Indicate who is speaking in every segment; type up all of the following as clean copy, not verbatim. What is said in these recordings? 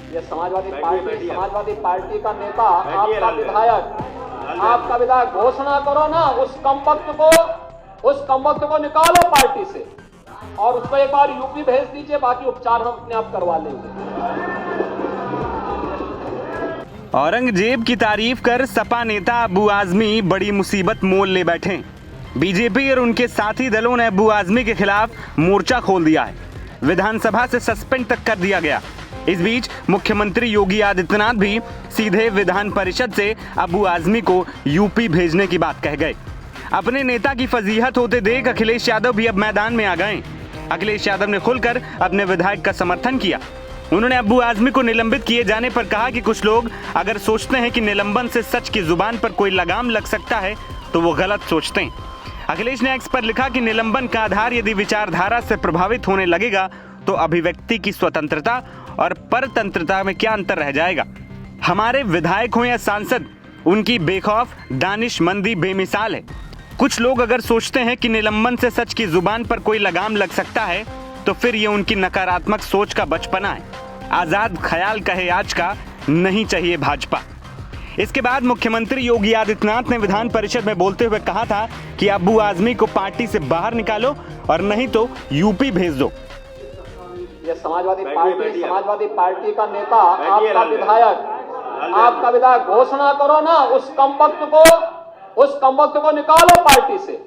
Speaker 1: ये समाजवादी पार्टी का नेता, आपका विधायक घोषणा करो ना, उस कमबख्त को निकालो पार्टी से और उसको एक बार यूपी भेज दीजिए, बाकी उपचार हम अपने आप करवा लेंगे।
Speaker 2: औरंगजेब की तारीफ कर सपा नेता अबू आजमी बड़ी मुसीबत मोल ले बैठे। बीजेपी और उनके साथी दलों ने अबू आजमी के खिलाफ मोर्चा खोल दिया है। विधानसभा से सस्पेंड तक कर दिया गया। इस बीच मुख्यमंत्री योगी आदित्यनाथ भी सीधे विधान परिषद से अबू आजमी को यूपी भेजने की बात कह गए। अपने नेता की फजीहत होते देख अखिलेश यादव भी अब मैदान में आ गए। अखिलेश यादव ने खुलकर अपने विधायक का समर्थन किया। उन्होंने अबू आजमी को निलंबित किए जाने पर कहा कि कुछ लोग अगर सोचते हैं कि निलंबन से सच की जुबान पर कोई लगाम लग सकता है तो वो गलत सोचते हैं। अखिलेश ने एक्स पर लिखा कि निलंबन का आधार यदि विचारधारा से प्रभावित होने लगेगा तो अभिव्यक्ति की स्वतंत्रता और परतंत्रता में क्या अंतर रह जाएगा। हमारे विधायक हो या सांसद, उनकी बेखौफ दानिशमंदी बेमिसाल है। कुछ लोग अगर सोचते हैं कि निलंबन से सच की जुबान पर कोई लगाम लग सकता है तो फिर ये उनकी नकारात्मक सोच का बचपना है। आजाद ख्याल कहे आज का, नहीं चाहिए भाजपा। इसके बाद मुख्यमंत्री योगी आदित्यनाथ ने विधान परिषद में बोलते हुए कहा था कि अबू आजमी को पार्टी से बाहर निकालो और नहीं तो यूपी भेज दो।
Speaker 1: ये समाजवादी पार्टी का नेता, आपका विधायक घोषणा करो ना, उस कमबख्त को निकालो पार्टी से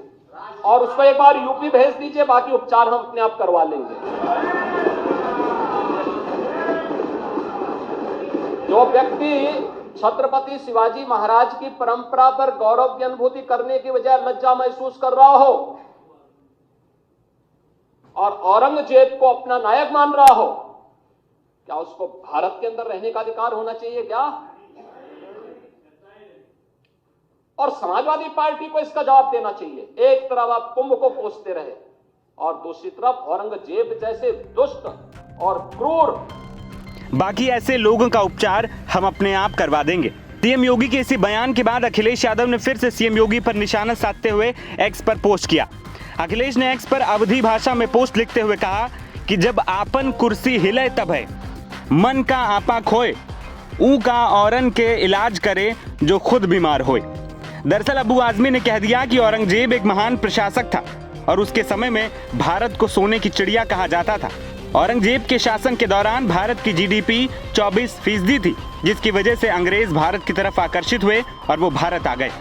Speaker 1: और उसको एक बार यूपी भेज दीजिए, बाकी उपचार हम अपने आप करवा लेंगे। जो व्यक्ति छत्रपति शिवाजी महाराज की परंपरा पर गौरव की अनुभूति करने की बजाय लज्जा महसूस कर रहा हो और औरंगजेब को अपना नायक मान रहा हो, क्या उसको भारत के अंदर रहने का अधिकार होना चाहिए क्या? और समाजवादी पार्टी को इसका जवाब देना चाहिए। एक तरफ आप कुंभ को कोसते रहे और दूसरी तरफ औरंगजेब जैसे दुष्ट और क्रूर।
Speaker 2: बाकी ऐसे लोगों का उपचार हम अपने आप करवा देंगे। सीएम योगी के इसी बयान के बाद अखिलेश यादव ने फिर से सीएम योगी पर निशाना साधते हुए एक्स पर पोस्ट किया। अखिलेश ने एक्स पर अवधी भाषा में पोस्ट लिखते हुए कहा कि जब आपन कुर्सी हिले तब है, मन का आपा खोए, ऊ का औरन के इलाज करे जो खुद बीमार होए। दरअसल अबू आजमी ने कह दिया कि औरंगजेब एक महान प्रशासक था और उसके समय में भारत को सोने की चिड़िया कहा जाता था। औरंगजेब के शासन के दौरान भारत की जीडीपी 24% थी, जिसकी वजह से अंग्रेज भारत की तरफ आकर्षित हुए और वो भारत आ गए।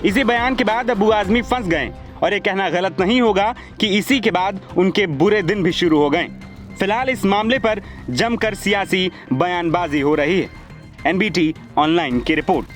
Speaker 2: इसी बयान के बाद अबू आजमी फंस गए और ये कहना गलत नहीं होगा कि इसी के बाद उनके बुरे दिन भी शुरू हो गए। फिलहाल इस मामले पर जमकर सियासी बयानबाजी हो रही है। एनबीटी ऑनलाइन की रिपोर्ट।